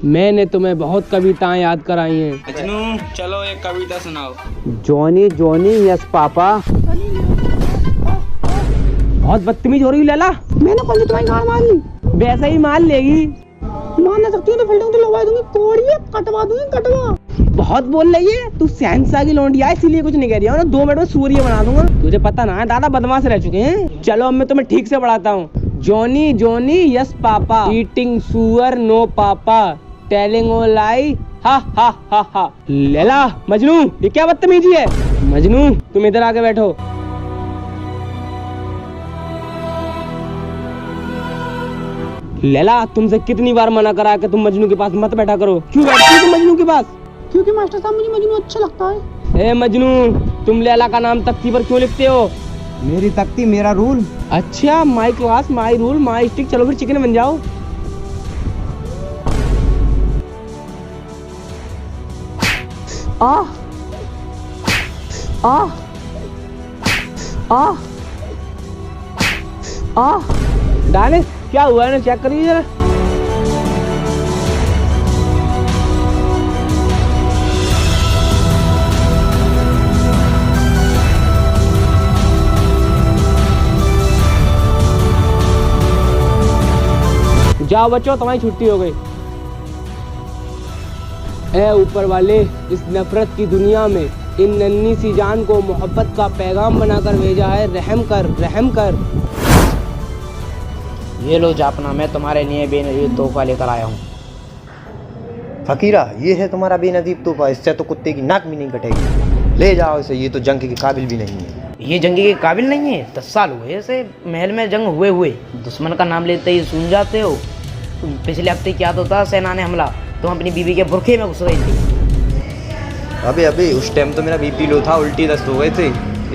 मैंने तुम्हें बहुत कविताएं याद कराई हैं। मजनू चलो एक कविता सुनाओ। Johnny Johnny yes papa. बहुत बदतमीज हो रही है लैला। मैंने कौन सी तुम्हारी गाड़ मार ली? वैसे ही मार लेगी। मान ना सकती हूँ तो फील्डिंग तो लगवा दूंगी, कोड़ी कटवा दूंगी कटवा। बहुत बोल रही है तू, सैनसा की लौंडिया है इसीलिए कुछ नहीं कह रही है। 2 मिनट में सूर्य बना दूंगा। तुझे पता ना है दादा बदमाश रह चुके हैं। चलो अब मैं तुम्हें ठीक से पढ़ाता हूँ। Johnny Johnny yes papa, eating सुअर नो पापा, टेलिंग ओ लाई हा हा हा हा। लैला मजनू ये क्या बदतमीजी है? मजनू तुम इधर आके बैठो। लैला तुमसे कितनी बार मना करा कि तुम मजनू के पास मत बैठा करो। क्यों बैठती हो तुम मजनू के पास? क्योंकि मास्टर साहब मुझे मजनू अच्छा लगता है। ए मजनू तुम लैला का नाम तख्ती पर क्यों लिखते हो? मेरी तख्ती मेरा रूल। अच्छा my class my rule my stick. चलो फिर चिकन बन जाओ। आ आ आ आ डाले क्या हुआ है ना, चेक करिए जरा। जाओ बच्चों तुम्हारी छुट्टी हो गई। ऐ ऊपर वाले, इस नफरत की दुनिया में इन नन्ही सी जान को मोहब्बत का पैगाम बनाकर भेजा है। रहम कर रहम कर। ये लो जापना, मैं तुम्हारे लिए बेनजीर तोहफा लेकर आया हूँ। फकीरा ये है तुम्हारा बेनजीर तोहफा, इससे तो कुत्ते की नाक भी नहीं कटेगी। ले जाओ इसे, ये तो जंग के काबिल भी नहीं है। ये जंगी के काबिल नहीं है? 10 साल हुए इसे महल में जंग हुए दुश्मन का नाम लेते ही सुन जाते हो। पिछले हफ्ते क्या तो था, सेना ने हमला, तुम अपनी बीवी के बुरखे में घुस गई थी। अबे उस टाइम तो मेरा बीपी लो था, उल्टी दस्त हो गए थे,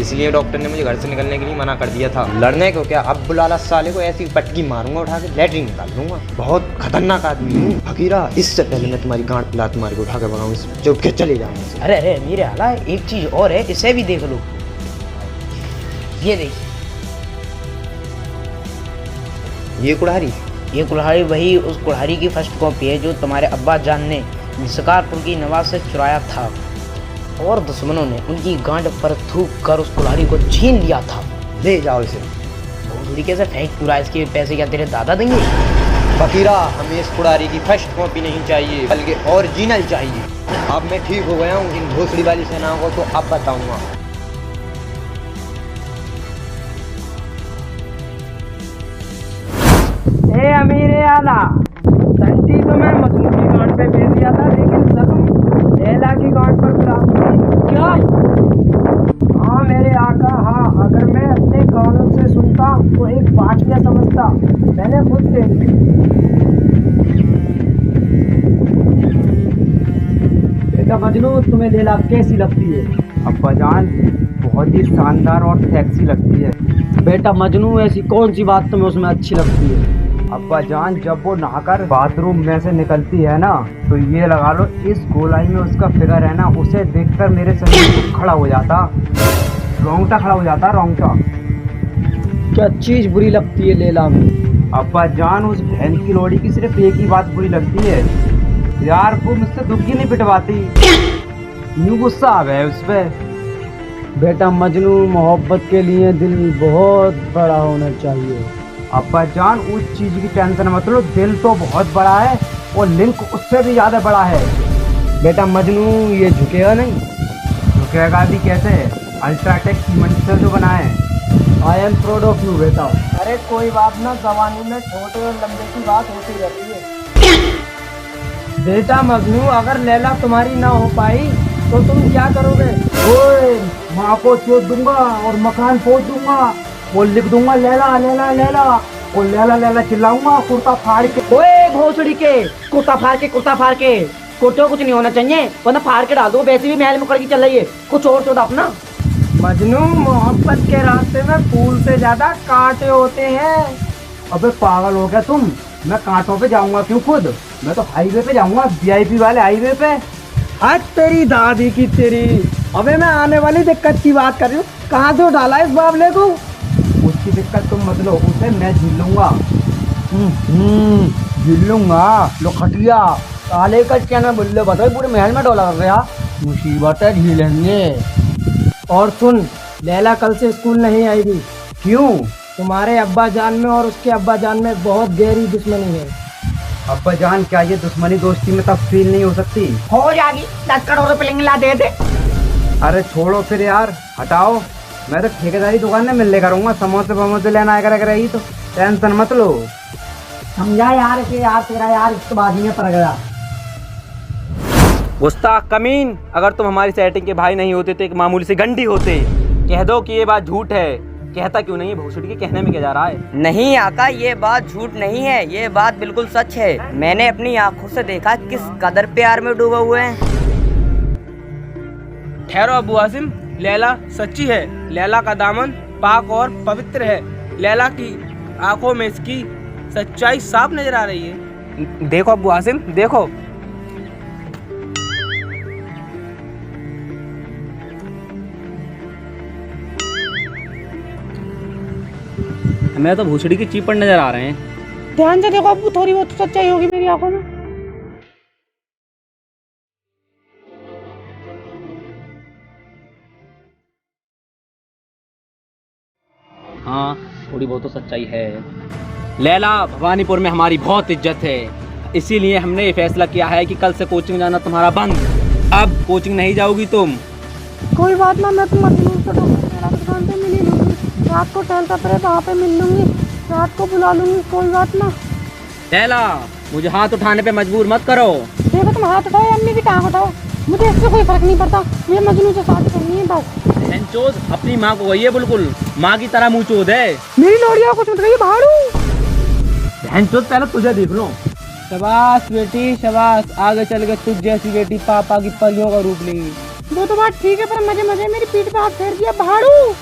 इसलिए डॉक्टर ने मुझे घर से निकलने के लिए मना कर दिया था। लड़ने को क्या, अब बुलाला साले को ऐसी पटकी मारूंगा, उठा के लैट्रिन निकाल दूंगा। बहुत खतरनाक आदमी हूँ फकीरा। इससे पहले मैं तुम्हारी गांठ पिला तुम्हारे को उठा के भगाऊं, जो उठ के चले जाऊंगा। अरे मेरे आला एक चीज और है, इसे भी देख लो। ये देखिए ये कुल्हाड़ी वही उस कुल्हाड़ी की फर्स्ट कॉपी है जो तुम्हारे अब्बा जान ने शिकारपुर की नवाब से चुराया था और दुश्मनों ने उनकी गांठ पर थूक कर उस कुल्हाड़ी को छीन लिया था। ले जाओ इसे। बहुत दूरी कैसे फेंक पूरा, इसके पैसे क्या तेरे दादा देंगे? फकीरा हमें इस कुल्हाड़ी की फर्स्ट कॉपी नहीं चाहिए, बल्कि ओरिजिनल चाहिए। अब मैं ठीक हो गया हूँ, इन भोसड़ी वाली सेनाओं को तो अब बताऊंगा। ए अमीर आला, घंटी तो मैं मजनू की गांठ पे भेज दिया था, लेकिन जख्म लैला की गांठ पर क्या? हाँ मेरे आका, हाँ अगर मैं अपने कानों से सुनता तो एक वाकया समझता। मैंने खुद देखी। बेटा मजनू तुम्हें लैला कैसी लगती है? अब्बा जान बहुत ही शानदार और सेक्सी लगती है। बेटा मजनू ऐसी कौन सी बात तुम्हें उसमें अच्छी लगती है? अब्बा जान जब वो नहाकर बाथरूम में से निकलती है ना, तो ये लगा लो इस गोलाई में उसका फिगर है ना, उसे देखकर मेरे शरीर खड़ा हो जाता, रोंगटा खड़ा हो जाता, रोंगटा। क्या चीज बुरी लगती है लैला में? अब्बा जान उस भैंस की लोड़ी की सिर्फ एक ही बात बुरी लगती है यार, वो मुझसे दुखी नहीं पिटवाती, यूं गुस्सा आ गया उस पर। बेटा मजनू मोहब्बत के लिए दिल बहुत बड़ा होना चाहिए। अब्बा जान उस चीज की टेंशन मत लो, दिल तो बहुत बड़ा है और लिंक उससे भी ज्यादा बड़ा है। बेटा मजनू ये झुकेगा नहीं? झुकेगा भी कैसे? अल्ट्राटेक सीमेंट से जो बना है। I am proud of you बेटा। अरे कोई बात ना, जवानी में छोटे और लंबे की बात होती रहती है। बेटा मजनू अगर लैला तुम्हारी ना हो पाई तो तुम क्या करोगे? ओए माँ को चोट दूंगा और मकान फोड़ दूंगा, वो लिख दूंगा लैला लैला लैला, और लैला लैला चिल्लाऊंगा कुर्ता फाड़ के। ओए घोसड़ी के, कुर्ता फाड़ के कुर्ते को कुछ नहीं होना चाहिए, वरना फाड़ के डाल दो। वैसे भी महल में कड़की चल रही है, कुछ और चोदा अपना। मजनू मोहब्बत के रास्ते में फूल से ज्यादा कांटे होते हैं। अबे पागल हो गया तुम? मैं कांटों पे जाऊंगा क्यों खुद, मैं तो हाईवे पे जाऊंगा, VIP वाले हाईवे पे। आज तेरी दादी की तेरी। अबे मैं आने वाली दिक्कत की बात कर रही हूँ, कहाँ से डाला इस बावले को? उसकी दिक्कत तुम मत लो, उसे मैं झील लूंगा। झील लूंगा। लो खटिया साले का क्या ना बोल बताओ, पूरे महल में डोला कर रहे यार। मुसीबत है झेलेंगे। और सुन, लैला कल से स्कूल नहीं आएगी। क्यों? तुम्हारे अब्बा जान में और उसके अब्बा जान में बहुत गहरी दुश्मनी है। अब्बा जान, क्या ये दुश्मनी दोस्ती में तब्दील नहीं हो सकती? हो जाएगी, 10 करोड़ रुपए ला दे दे। अरे छोड़ो फिर यार, हटाओ। मैं तो ठेकेदारी दुकान में मिलने करूंगा, समोसे वमोसे लेना आया कर रही तो टेंशन मत लो। समझा यार कि यार तेरा यार इसके बाजी में पड़ गया। गुस्ताख कमीन, अगर तुम हमारी सेटिंग के भाई नहीं होते तो एक मामूली सी गंडी होते। कह दो कि ये बात झूठ है। कहता क्यों नहीं है? भोसड़ी के कहने में क्या जा रहा है? नहीं आका, ये बात झूठ नहीं है, ये बात बिल्कुल सच है। मैंने अपनी आंखों से देखा किस कदर प्यार में डूबे हुए हैं। ठहरो अबू आसिम, लैला सच्ची है। लैला का दामन पाक और पवित्र है। लैला की आंखों में इसकी सच्चाई साफ नजर आ रही है। देखो अबू आसिम, देखो। हमें तो भूसड़ी की चीपड़ नजर आ रहे हैं। ध्यान से देखो अब्बू, थोड़ी बहुत तो सच्चाई होगी मेरी आंखों में। हाँ, थोड़ी बहुत तो सच्चाई है। लैला, भवानीपुर में हमारी बहुत इज्जत है, इसीलिए हमने ये फैसला किया है कि कल से कोचिंग जाना तुम्हारा बंद। अब कोचिंग नहीं जाओगी तुम। कोई बात ना, मैं तो मजनून से दुकान पे मिली लूंगी। रात को टहलता फिरे वहाँ पे मिल लूंगी, रात को बुला लूंगी। कोई बात ना। लैला, मुझे हाथ उठाने पे मजबूर मत करो। देखो तुम हाथ उठाओ या अम्मी की टांग उठाओ, मुझे इससे कोई फर्क नहीं पड़ता। मुझे मजनू से शादी करनी है बस। बहनचोद अपनी माँ को वही है, बिल्कुल माँ की तरह मुँह चोद है। मेरी लोड़िया कुछ मत रही भाड़ू। बहनचोद पहले तुझे देख लो। शाबाश बेटी शाबाश, आगे चल के तुझ जैसी बेटी पापा की परियों का रूप लेंगी। वो तो बात ठीक है, पर मजे मजे मेरी पीठ पे हाथ फेर दिया भाड़ू।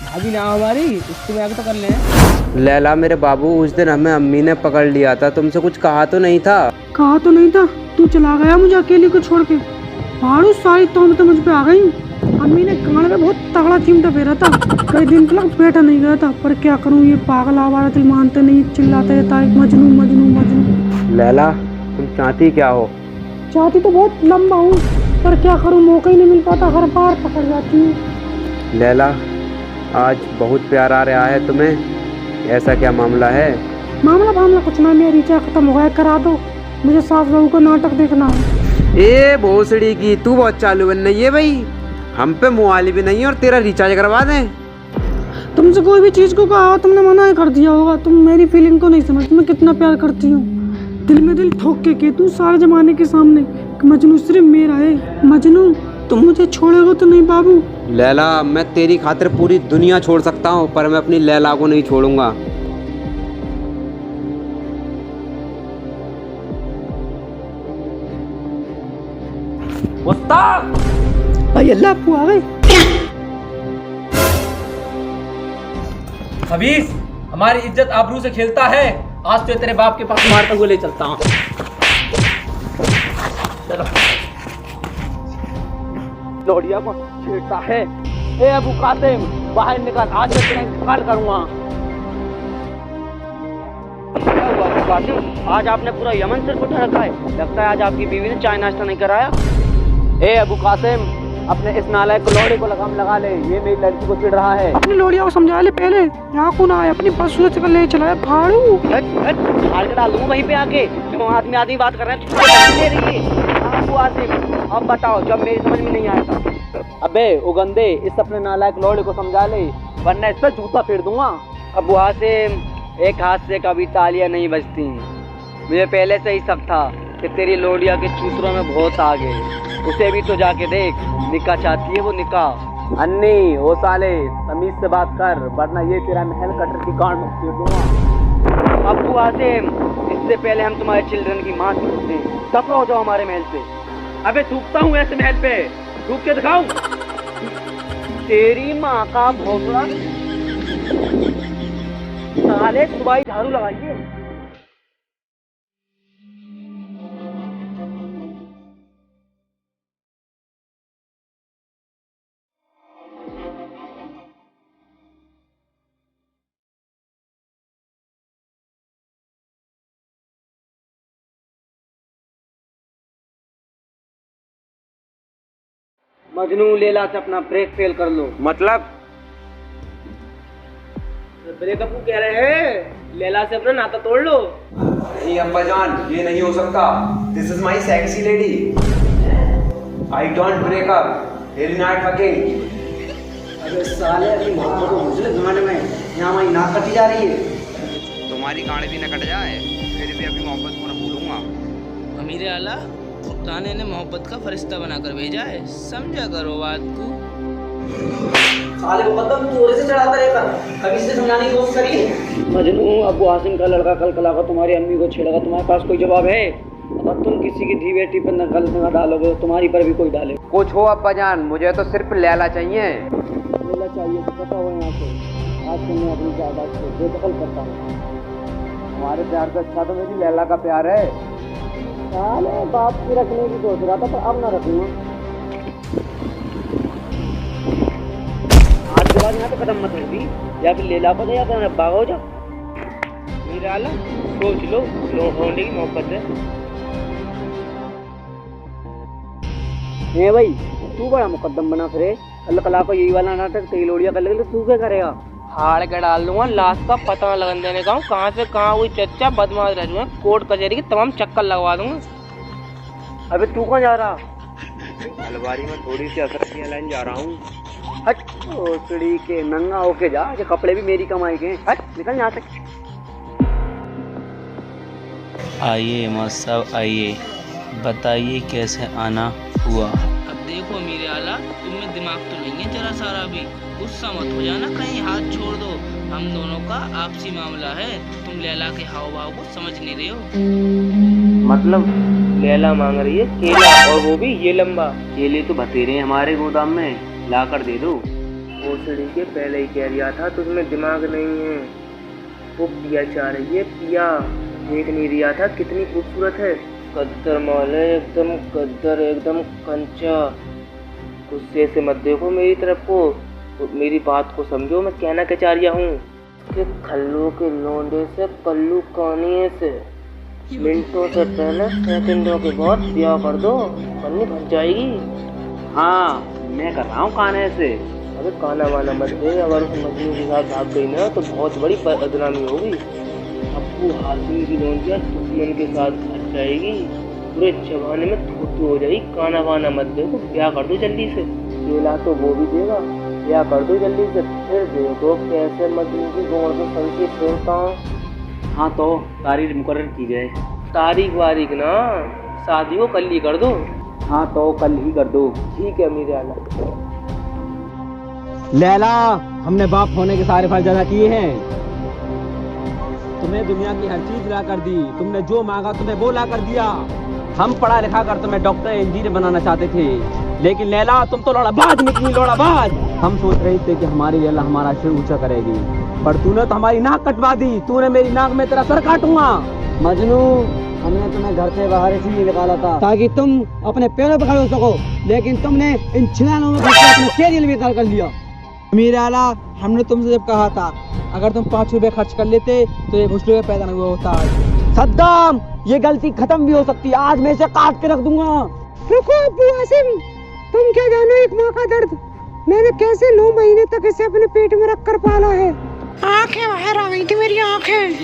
भाभी ना हमारी, इसको आगे तो कर ले। लैला मेरे बाबू, उस दिन हमें अम्मी ने पकड़ लिया था, तुमसे कुछ कहा तो नहीं था? कहा तो नहीं था, तू चला गया मुझे अकेले को छोड़ के। भाड़ू सारी तौम तो मुझ पे आ गई। अम्मी ने कान में बहुत तगड़ा चिमटा फेरा था, कई दिन तक बैठा नहीं गया था। पर क्या करूं, ये पागल आवारा दिल मानते नहीं, चिल्लाते रहता है मजनू मजनू मजनू। लैला, तुम चाहती क्या हो? चाहती तो बहुत लंबा हूँ, पर क्या करूं, मौका ही नहीं मिल पाता, हर बार पकड़ जाती हूँ। लैला, आज बहुत प्यार आ रहा है तुम्हें, ऐसा क्या मामला है? मामला कुछ ना, मेरा रिचार्ज खत्म हो गया, करा दो। मुझे सास बहू का नाटक देखना है। ए भोसड़ी की, तू बहुत चालू बन रही है भाई। हम पे मुआली भी नहीं है और तेरा रिचार्ज करवा दें। तुमसे कोई भी चीज को कहा तुमने मना ही कर दिया होगा। तुम मेरी फीलिंग को नहीं समझती, मैं कितना प्यार करती हूँ। दिल में दिल ठोक के तू सारे जमाने के सामने कि मजनू सिर्फ मेरा है। मजनू, तुम मुझे छोड़ेगा तो नहीं बाबू? लैला, मैं तेरी खातिर पूरी दुनिया छोड़ सकता हूँ, पर मैं अपनी लैला को नहीं छोड़ूंगा। भाई अल्लाह आपको आ गए। खबीस, हमारी इज्जत आबरू से खेलता है। आज तो तेरे बाप के पास मारते हुए ले चलता हूँ। चलो। लोडिया को छेड़ता है। ए अबू कासिम, बाहर निकल, आज मैं तेरा इंतकाल करूंगा। क्या हुआ अबू कासिम? आज आपने पूरा यमन सिर उठा रखा है। लगता है आज आपकी बीवी ने चाय नाश्ता नहीं कराया। ए अबू कासिम, अपने इस नालायक लोड़े को लगाम लगा ले, ये मेरी लड़की को चिढ़ रहा है। अपनी लोड़िया को समझा ले पहले, यहाँ कौन आए, अपनी बस से ले चलाए भाड़ू। हार के डाल दूंगा वहीं पे आके। तुम आदमी बात कर रहे हैं, तुम ले रही है। अबू आसिम, अब बताओ, जब मेरी समझ में नहीं आया था। अबे उगंदे, इस अपने नालायक लोड़े को समझा ले, वरना इस पर जूता फेर दूंगा। अबू आसिम, एक हाथ से कभी तालियां नहीं बजती। मुझे पहले से ही शक था कि तेरी लोड़िया के चूतरों में बहुत आगे। उसे भी तो जाके देख, निकाह चाहती है वो निकाह। अन्नी ओ साले, तमीज से बात कर, वरना ये तेरा महल कटर की गांड में फेर दूंगा। अबू आसिम, इससे पहले हम तुम्हारे चिल्ड्रन की मां छूटते हैं, दफा हो जाओ हमारे महल से। अबे थूकता हूँ ऐसे महल पे, थूक के दिखाऊं तेरी माँ का भोसड़ा। साले सुबह झाड़ू लगाइए। मजनू लैला से अपना ब्रेक फेल कर लो। मतलब ब्रेकअप को कह रहे हैं, लैला से अपना नाता तोड़ लो। नहीं अब्बा जान, ये नहीं हो सकता। This is my sexy lady. I don't break up, very not fucking. अबे साले अभी मोहब्बत को घुसले गांड में, यहाँ हमारी नाक कटी जा रही है। तुम्हारी गाड़ी भी न कट जाए, फिर भी अभी मोहब्बत को न भूलूंगा। अमीर आला, खुदा ने मोहब्बत का फरिश्ता बनाकर भेजा है, समझा करो बात को। साले मुकद्दम तू और से चढ़ाता रहेगा, कभी से समझाने की कोशिश करी? मजनू, अबू हासिम का लड़का कल कलाका तुम्हारी अम्मी को छेड़ेगा, तुम्हारे पास कोई जवाब है? अगर तुम किसी की धी बेटी पर नकल न डालोगे तो तुम्हारी पर भी कोई डाले। कुछ हो अब्बा जान, मुझे तो सिर्फ लैला चाहिए। लेना चाहिए तो पता हो यहाँ से। आज से मैं अपनी जायदाद से बेदखल करता हूँ। हमारे प्यार से अच्छा तो मेरी लैला का प्यार है। साले बाप की रखने की सोच रहा था, पर अब ना रखूंगा। आज के बाद यहाँ पे कदम मत रखी, या फिर लैला को दे या फिर अब्बा हो जा। अमीर आला, सोच लो, होने की मोहब्बत है। ए भाई, तू बड़ा मुकद्दम बना फिरे। अल्लाह कला को यही वाला नाटक कई लोड़िया कर लगे तो तू क्या करेगा? हाड़ के डाल दूंगा, लाश का पता लगन देने का हूँ। कहाँ से कहाँ हुई चच्चा बदमाश रह जाऊंगा, कोर्ट कचहरी के तमाम चक्कर लगवा दूंगा। अबे तू कहाँ जा रहा? अलमारी में थोड़ी सी असर लाइन जा रहा हूँ। हट, ओसड़ी के नंगा होके जा, ये कपड़े भी मेरी कमाई के। हट, निकल यहाँ से। आइए मौत साहब, आइए, बताइए कैसे आना हुआ। अब देखो अमीर आला, तुम में दिमाग तो नहीं है जरा सारा भी। गुस्सा मत हो जाना, कहीं हाथ छोड़ दो। हम दोनों का आपसी मामला है, तुम लैला के हाव भाव को समझ नहीं रहे हो। मतलब लैला मांग रही है केला, और वो भी ये लंबा। केले तो बतेरे हैं हमारे गोदाम में, ला कर दे दो। ओसड़ी के पहले ही कह दिया था तुझमें दिमाग नहीं है। वो पिया चाह रही है, पिया। देख नहीं रिया था कितनी खूबसूरत है। कद्दर मौल है, एकदम कद्दर, एकदम कंचा। गुस्से से मत देखो मेरी तरफ को, तो मेरी बात को समझो, मैं कहना क्या चाह रहा हूँ कि खल्लू के लोंडे से कल्लू कानिए से मिनटों से पहले सेकंडों के बाद ब्याह कर दो, पन्नी फंस जाएगी। हाँ, मैं कर रहा हूँ काने से। अबे काना वाना मत दे, अगर उस मजनू के साथ भाग गई ना तो बहुत बड़ी बदनामी होगी। अब्बू हासिम की लोंडिया दुश्मन के साथ फंस जाएगी, पूरे जमाने में थूथू हो जाएगी। काना वाना मत देखो, ब्याह कर दो जल्दी से। केला तो वो भी देगा, ब्याह कर दो जल्दी से। फिर देखो कैसे मजनू की गोड़ में संकेत फेरता हूँ। हाँ तो तारीख मुकर्रर की जाए। तारीख वारीख ना, शादी को कल ही कर दो। हाँ तो कल ही कर दो। ठीक है अमीर आला। लैला, हमने बाप होने के सारे फर्ज अदा किए हैं। तुम्हें दुनिया की हर चीज ला कर दी, तुमने जो मांगा तुम्हें वो ला कर दिया। हम पढ़ा लिखा कर तुम्हें डॉक्टर इंजीनियर बनाना चाहते थे, लेकिन लैला तुम तो लौड़ाबाज निकली, लौड़ाबाज। हम सोच रहे थे कि हमारी लैला हमारा सिर ऊंचा करेगी, पर तूने तो हमारी नाक कटवा दी। तूने मेरी नाक में तेरा सर काटूंगा। मजनू, हमने तुम्हें घर से बाहर इसलिए निकाला था ताकि तुम अपने पैरों पर खड़े हो सको, लेकिन तुमने इन छिनानों में अपने कैरियर भी कर लिया। अमीर आला, हमने तुमसे जब कहा था अगर तुम 5 रुपए खर्च कर लेते तो ये घुसड़े पैदा नहीं हुआ होता। सद्दाम, ये गलती खत्म भी हो सकती है, आज मैं इसे काट के रख दूंगा। रुको अब्बू हासिम, तुम क्या जानो एक माँ का दर्द। मैंने कैसे 9 महीने तक इसे अपने पेट में रख कर पाला है। आंखें बाहर आ गई थी मेरी आंखें।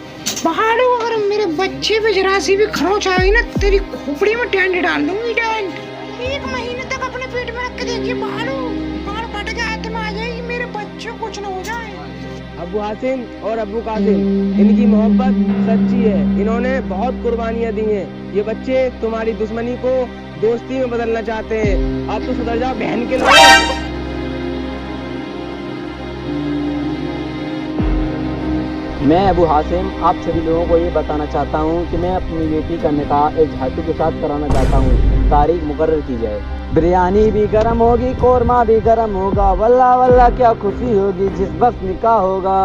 पहाड़ों, अगर मेरे बच्चे पे जरा सी भी खरोच आ गई ना, तेरी खोपड़ी में टेंट डाल दूंगी, टेंट। 1 महीने तक अपने पेट में रख के देखिए पहाड़ों, बाल फट के हाथ में आ जाएगी, मेरे बच्चे कुछ न हो जाए। अब्बू हासिम और अब्बू कासिम, इनकी मोहब्बत सच्ची है। इन्होंने बहुत कुर्बानियां दी हैं। ये बच्चे तुम्हारी दुश्मनी को दोस्ती में बदलना चाहते हैं। अब तो सुधर जाओ बहन के लोग। मैं अबू हासिम आप सभी लोगों को ये बताना चाहता हूँ कि मैं अपनी बेटी का निकाह एक झाटू के साथ कराना चाहता हूँ। तारीख मुकर्रर की जाए। बिरयानी भी गर्म होगी, कोरमा भी गर्म होगा, वल्ला वल्ला क्या खुशी होगी जिस वक्त निकाह होगा।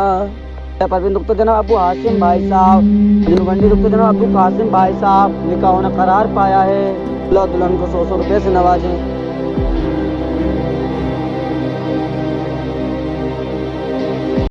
परवीन दुख्तो जनाब अबू हासिम भाई साहब, जुलगंडी दुख्तो जनाब अबू कासिम भाई साहब, निकाह होना करार पाया है। दुल्हन को 100 रुपये से नवाजें।